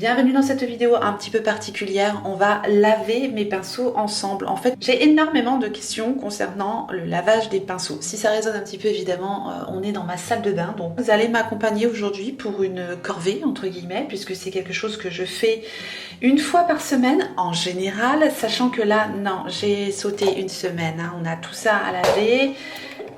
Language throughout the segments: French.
Bienvenue dans cette vidéo un petit peu particulière. On va laver mes pinceaux ensemble. En fait, j'ai énormément de questions concernant le lavage des pinceaux. Si ça résonne un petit peu, évidemment, on est dans ma salle de bain. Donc vous allez m'accompagner aujourd'hui pour une corvée, entre guillemets, puisque c'est quelque chose que je fais une fois par semaine en général, sachant que là, non, j'ai sauté une semaine. On a tout ça à laver,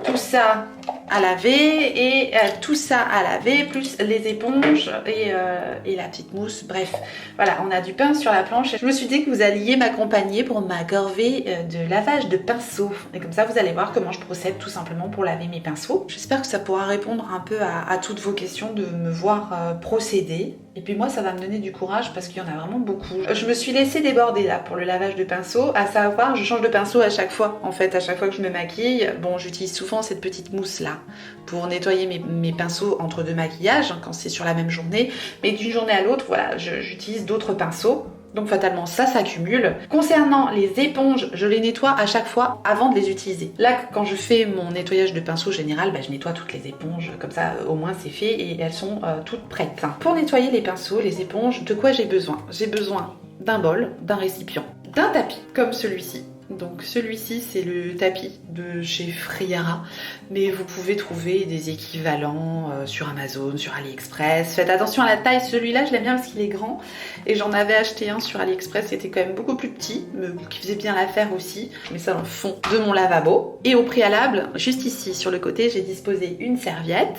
tout ça à laver et tout ça à laver, plus les éponges et la petite mousse. Bref, voilà, on a du pain sur la planche. Je me suis dit que vous alliez m'accompagner pour ma corvée de lavage de pinceaux. Et comme ça, vous allez voir comment je procède tout simplement pour laver mes pinceaux. J'espère que ça pourra répondre un peu à toutes vos questions, de me voir procéder. Et puis moi, ça va me donner du courage parce qu'il y en a vraiment beaucoup. Je me suis laissée déborder là pour le lavage de pinceaux. À savoir, je change de pinceau à chaque fois. En fait, à chaque fois que je me maquille, bon, j'utilise souvent cette petite mousse là pour nettoyer mes pinceaux entre deux maquillages quand c'est sur la même journée. Mais d'une journée à l'autre, voilà, j'utilise d'autres pinceaux. Donc fatalement ça s'accumule. Concernant les éponges, je les nettoie à chaque fois avant de les utiliser. Là, quand je fais mon nettoyage de pinceau général, je nettoie toutes les éponges, comme ça au moins c'est fait et elles sont toutes prêtes. Pour nettoyer les pinceaux, les éponges, de quoi j'ai besoin? J'ai besoin d'un bol, d'un récipient, d'un tapis comme celui-ci. Donc celui-ci c'est le tapis de chez Friara, mais vous pouvez trouver des équivalents sur Amazon, sur AliExpress. Faites attention à la taille, celui-là je l'aime bien parce qu'il est grand et j'en avais acheté un sur AliExpress qui était quand même beaucoup plus petit, mais qui faisait bien l'affaire aussi. Je mets ça dans le fond de mon lavabo et au préalable, juste ici sur le côté, j'ai disposé une serviette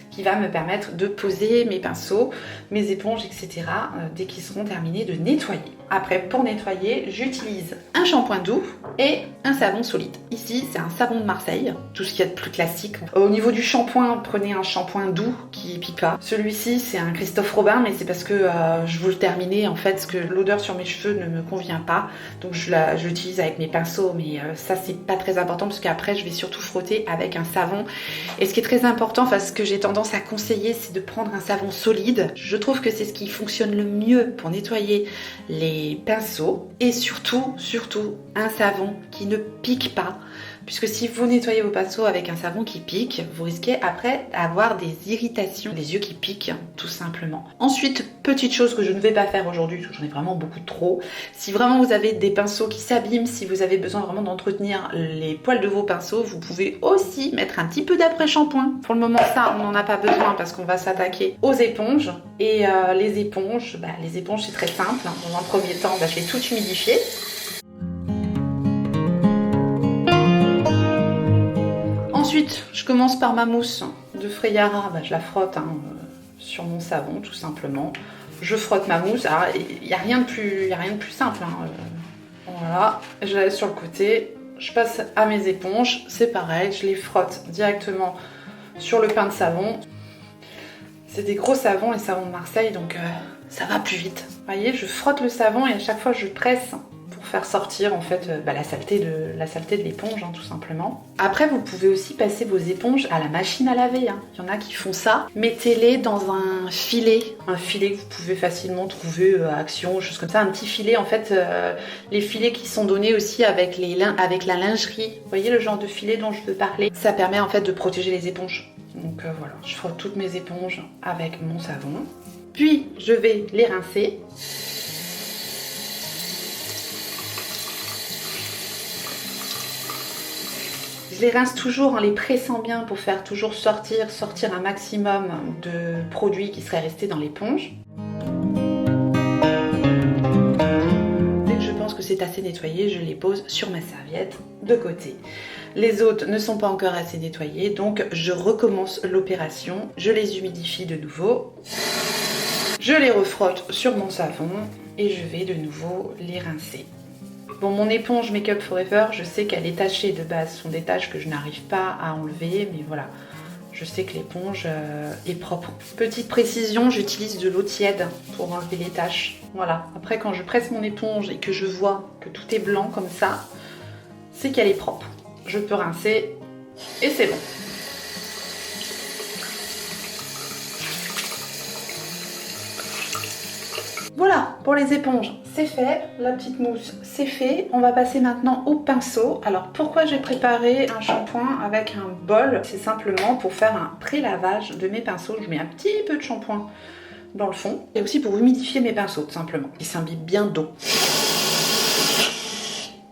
qui va me permettre de poser mes pinceaux, mes éponges, etc. Dès qu'ils seront terminés de nettoyer. Après, pour nettoyer, j'utilise un shampoing doux et un savon solide. Ici, c'est un savon de Marseille, tout ce qu'il y a de plus classique. Au niveau du shampoing, prenez un shampoing doux qui pique pas. Celui-ci, c'est un Christophe Robin, mais c'est parce que je veux le terminer, en fait, parce que l'odeur sur mes cheveux ne me convient pas. Donc je l'utilise avec mes pinceaux, mais ça, c'est pas très important, parce qu'après, je vais surtout frotter avec un savon. Et ce qui est très important, enfin, ce que j'ai tendance à conseiller, c'est de prendre un savon solide. Je trouve que c'est ce qui fonctionne le mieux pour nettoyer les pinceaux et surtout un savon qui ne pique pas, puisque si vous nettoyez vos pinceaux avec un savon qui pique, vous risquez après d'avoir des irritations, des yeux qui piquent tout simplement. Ensuite, petite chose que je ne vais pas faire aujourd'hui, parce que j'en ai vraiment beaucoup trop, si vraiment vous avez des pinceaux qui s'abîment, si vous avez besoin vraiment d'entretenir les poils de vos pinceaux, vous pouvez aussi mettre un petit peu d'après-shampoing. Pour le moment, ça, on n'en a pas besoin parce qu'on va s'attaquer aux éponges. Et les éponges, c'est très simple. Dans un premier temps, je vais tout humidifier. Ensuite, je commence par ma mousse de Friara. Je la frotte sur mon savon, tout simplement. Je frotte ma mousse. Alors, il n'y a rien de plus simple. Voilà, je la laisse sur le côté. Je passe à mes éponges. C'est pareil, je les frotte directement sur le pain de savon. C'est des gros savons, les savons de Marseille, donc ça va plus vite. Vous voyez, je frotte le savon et à chaque fois je presse pour faire sortir en fait la saleté de l'éponge, tout simplement. Après, vous pouvez aussi passer vos éponges à la machine à laver. Il y en a qui font ça. Mettez-les dans un filet que vous pouvez facilement trouver à Action, choses comme ça. Un petit filet, en fait, les filets qui sont donnés aussi avec la lingerie. Vous voyez le genre de filet dont je veux parler? Ça permet en fait de protéger les éponges. Donc voilà, je frotte toutes mes éponges avec mon savon. Puis je vais les rincer. Je les rince toujours en les pressant bien pour faire toujours sortir un maximum de produits qui seraient restés dans l'éponge. Dès que je pense que c'est assez nettoyé, je les pose sur ma serviette de côté. Les autres ne sont pas encore assez nettoyés, donc je recommence l'opération. Je les humidifie de nouveau. Je les refrotte sur mon savon et je vais de nouveau les rincer. Bon, mon éponge Make Up For Ever, je sais qu'elle est tachée de base. Ce sont des taches que je n'arrive pas à enlever, mais voilà. Je sais que l'éponge est propre. Petite précision, j'utilise de l'eau tiède pour enlever les taches. Voilà. Après, quand je presse mon éponge et que je vois que tout est blanc comme ça, c'est qu'elle est propre. Je peux rincer et c'est bon. Voilà, pour les éponges, c'est fait. La petite mousse, c'est fait. On va passer maintenant au pinceau. Alors, pourquoi j'ai préparé un shampoing avec un bol? C'est simplement pour faire un pré-lavage de mes pinceaux. Je mets un petit peu de shampoing dans le fond et aussi pour humidifier mes pinceaux tout simplement. Ils s'imbibent bien d'eau.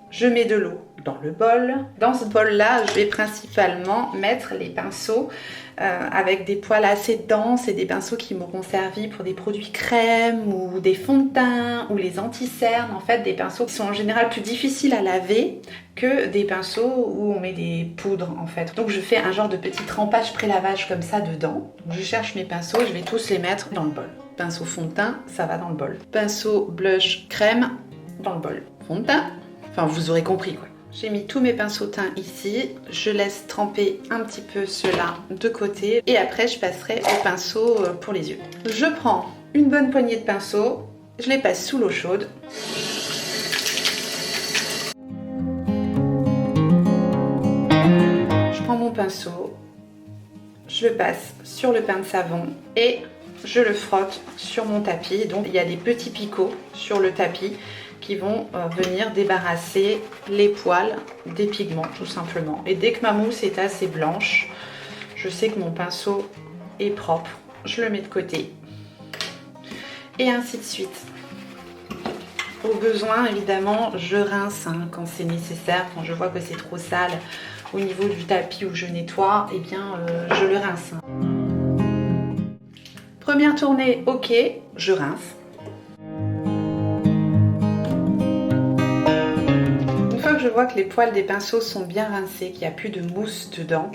Je mets de l'eau dans le bol. Dans ce bol-là, je vais principalement mettre les pinceaux avec des poils assez denses et des pinceaux qui m'auront servi pour des produits crème ou des fonds de teint ou les anti-cernes. En fait, des pinceaux qui sont en général plus difficiles à laver que des pinceaux où on met des poudres en fait. Donc je fais un genre de petit trempage pré-lavage comme ça dedans. Donc, je cherche mes pinceaux, je vais tous les mettre dans le bol. Pinceau fond de teint, ça va dans le bol. Pinceau blush crème, dans le bol. Fond de teint, enfin vous aurez compris quoi. J'ai mis tous mes pinceaux teints ici, je laisse tremper un petit peu ceux-là de côté et après je passerai au pinceau pour les yeux. Je prends une bonne poignée de pinceaux, je les passe sous l'eau chaude. Je prends mon pinceau, je le passe sur le pain de savon et je le frotte sur mon tapis. Donc il y a des petits picots sur le tapis qui vont venir débarrasser les poils des pigments tout simplement. Et dès que ma mousse est assez blanche, je sais que mon pinceau est propre, je le mets de côté. Et ainsi de suite. Au besoin, évidemment, je rince quand c'est nécessaire, quand je vois que c'est trop sale au niveau du tapis où je nettoie, eh bien je le rince. Première tournée, ok, je rince. Je vois que les poils des pinceaux sont bien rincés, qu'il n'y a plus de mousse dedans.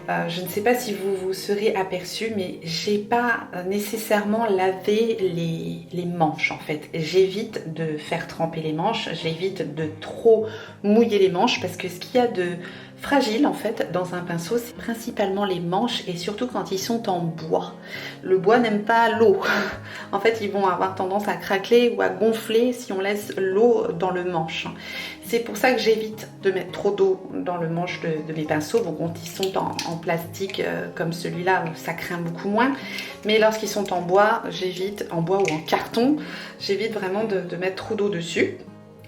Je ne sais pas si vous vous serez aperçu, mais j'ai pas nécessairement lavé les manches en fait. J'évite de faire tremper les manches, j'évite de trop mouiller les manches parce que ce qu'il y a de fragile en fait dans un pinceau, c'est principalement les manches et surtout quand ils sont en bois. Le bois n'aime pas l'eau. En fait, ils vont avoir tendance à craquer ou à gonfler si on laisse l'eau dans le manche. C'est pour ça que j'évite de mettre trop d'eau dans le manche de mes pinceaux. Bon, quand ils sont en plastique comme celui-là, ça craint beaucoup moins. Mais lorsqu'ils sont en bois, j'évite, en bois ou en carton, j'évite vraiment de mettre trop d'eau dessus.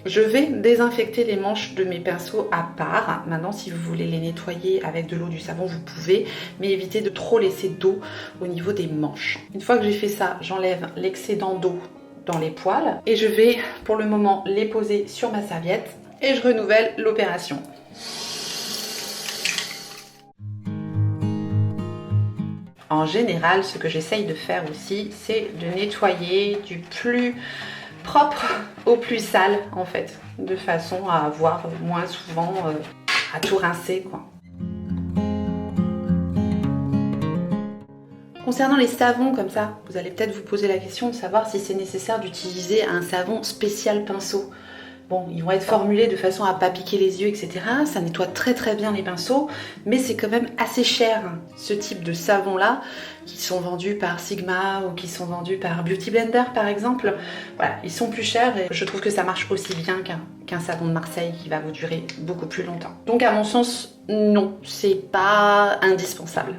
Je vais désinfecter les manches de mes pinceaux à part. Maintenant, si vous voulez les nettoyer avec de l'eau, du savon, vous pouvez, mais évitez de trop laisser d'eau au niveau des manches. Une fois que j'ai fait ça, j'enlève l'excédent d'eau dans les poils et je vais pour le moment les poser sur ma serviette et je renouvelle l'opération. En général, ce que j'essaye de faire aussi, c'est de nettoyer du plus propre au plus sale en fait, de façon à avoir moins souvent à tout rincer quoi. Concernant les savons comme ça, vous allez peut-être vous poser la question de savoir si c'est nécessaire d'utiliser un savon spécial pinceau. Bon, ils vont être formulés de façon à pas piquer les yeux, etc. Ça nettoie très très bien les pinceaux, mais c'est quand même assez cher, ce type de savon-là, qui sont vendus par Sigma ou qui sont vendus par Beauty Blender par exemple. Voilà, ils sont plus chers et je trouve que ça marche aussi bien qu'un savon de Marseille qui va vous durer beaucoup plus longtemps. Donc à mon sens, non, c'est pas indispensable.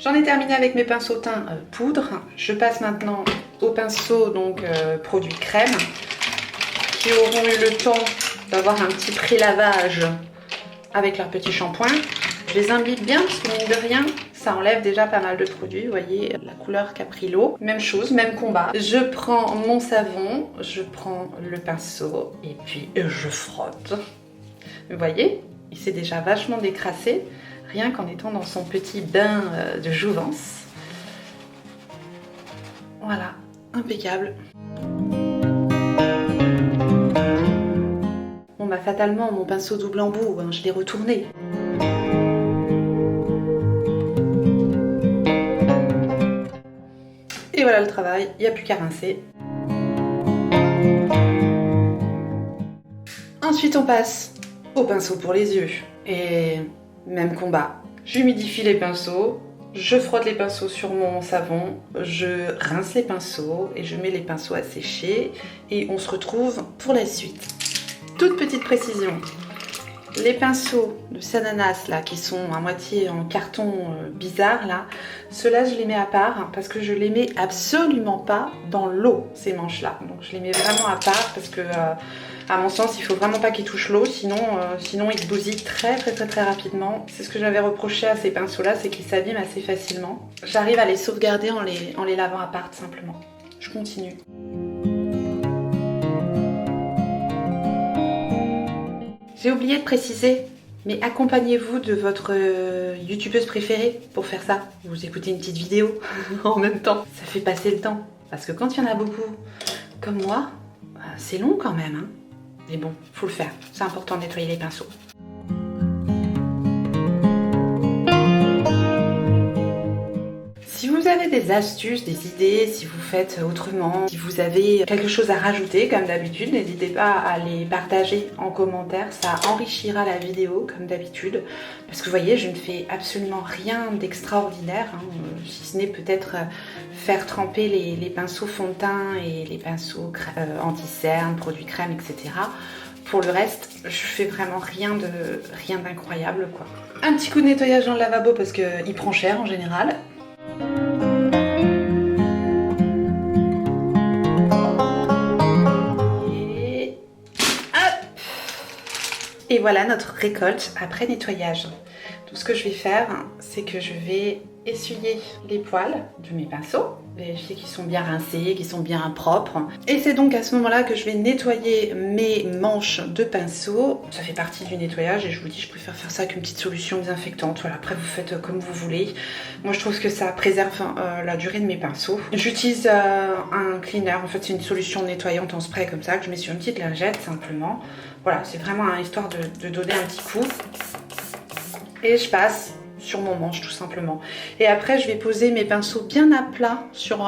J'en ai terminé avec mes pinceaux teints poudre. Je passe maintenant aux pinceaux donc produits crème qui auront eu le temps d'avoir un petit pré-lavage avec leur petit shampoing. Je les imbibe bien parce que mine de rien, ça enlève déjà pas mal de produits. Vous voyez la couleur qu'a pris l'eau. Même chose, même combat. Je prends mon savon, je prends le pinceau et puis je frotte. Vous voyez, il s'est déjà vachement décrassé. Rien qu'en étant dans son petit bain de jouvence. Voilà, impeccable. Bon bah fatalement, mon pinceau double embout, hein, je l'ai retourné. Et voilà le travail, il n'y a plus qu'à rincer. Ensuite on passe au pinceau pour les yeux. Et même combat. J'humidifie les pinceaux, je frotte les pinceaux sur mon savon, je rince les pinceaux et je mets les pinceaux à sécher et on se retrouve pour la suite. Toute petite précision, les pinceaux de Sananas là qui sont à moitié en carton bizarre là, ceux-là je les mets à part parce que je les mets absolument pas dans l'eau ces manches là. Donc je les mets vraiment à part parce que À mon sens, il faut vraiment pas qu'il touche l'eau, sinon il se bousille très rapidement. C'est ce que j'avais reproché à ces pinceaux-là, c'est qu'ils s'abîment assez facilement. J'arrive à les sauvegarder en les lavant à part simplement. Je continue. J'ai oublié de préciser, mais accompagnez-vous de votre youtubeuse préférée pour faire ça. Vous écoutez une petite vidéo en même temps. Ça fait passer le temps. Parce que quand il y en a beaucoup, comme moi, c'est long quand même. Hein. Mais bon, faut le faire. C'est important de nettoyer les pinceaux. Si vous avez des astuces, des idées, si vous faites autrement, si vous avez quelque chose à rajouter comme d'habitude, n'hésitez pas à les partager en commentaire, ça enrichira la vidéo comme d'habitude. Parce que vous voyez, je ne fais absolument rien d'extraordinaire, hein, si ce n'est peut-être faire tremper les pinceaux fond de teint et les pinceaux anti-cerne, produits crème, etc. Pour le reste, je fais vraiment rien d'incroyable, quoi. Un petit coup de nettoyage dans le lavabo parce qu'il prend cher en général. Et voilà notre récolte après nettoyage. Donc ce que je vais faire, c'est que je vais essuyer les poils de mes pinceaux, vérifier qu'ils sont bien rincés, qu'ils sont bien propres. Et c'est donc à ce moment-là que je vais nettoyer mes manches de pinceau. Ça fait partie du nettoyage et je vous dis, je préfère faire ça avec une petite solution désinfectante. Voilà, après vous faites comme vous voulez. Moi je trouve que ça préserve la durée de mes pinceaux. J'utilise un cleaner, en fait c'est une solution nettoyante en spray comme ça que je mets sur une petite lingette simplement. Voilà, c'est vraiment histoire de donner un petit coup. Et je passe sur mon manche tout simplement. Et après je vais poser mes pinceaux bien à plat sur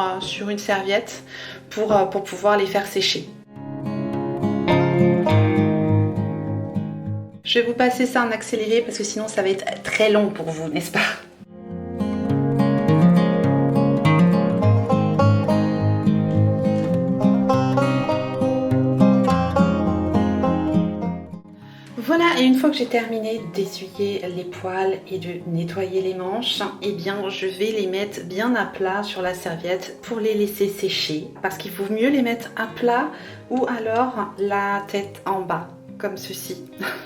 une serviette pour pouvoir les faire sécher. Je vais vous passer ça en accéléré parce que sinon ça va être très long pour vous, n'est-ce pas ? Voilà, et une fois que j'ai terminé d'essuyer les poils et de nettoyer les manches, eh bien je vais les mettre bien à plat sur la serviette pour les laisser sécher. Parce qu'il vaut mieux les mettre à plat ou alors la tête en bas, comme ceci.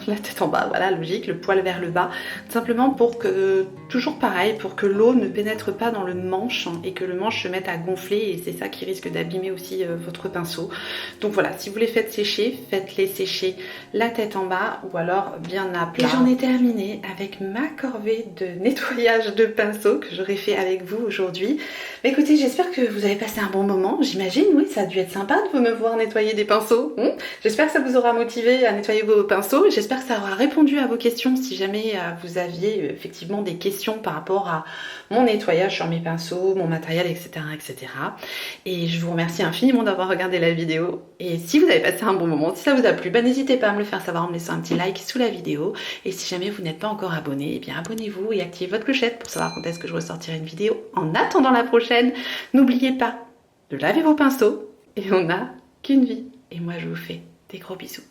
La tête en bas, voilà, logique, le poil vers le bas. Simplement pour que, toujours pareil, pour que l'eau ne pénètre pas dans le manche et que le manche se mette à gonfler et c'est ça qui risque d'abîmer aussi votre pinceau. Donc voilà, si vous les faites sécher, faites-les sécher la tête en bas ou alors bien à plat. Et j'en ai terminé avec ma corvée de nettoyage de pinceau que j'aurais fait avec vous aujourd'hui. Mais écoutez, j'espère que vous avez passé un bon moment, j'imagine, oui, ça a dû être sympa de me voir nettoyer des pinceaux. J'espère que ça vous aura motivé à nettoyer vos pinceaux, j'espère que ça aura répondu à vos questions si jamais vous aviez effectivement des questions par rapport à mon nettoyage sur mes pinceaux, mon matériel, etc., etc. Et je vous remercie infiniment d'avoir regardé la vidéo. Et si vous avez passé un bon moment, si ça vous a plu, n'hésitez pas à me le faire savoir en me laissant un petit like sous la vidéo. Et si jamais vous n'êtes pas encore abonné, eh bien abonnez-vous et activez votre clochette pour savoir quand est-ce que je ressortirai une vidéo. En attendant la prochaine, n'oubliez pas de laver vos pinceaux et on n'a qu'une vie. Et moi je vous fais des gros bisous.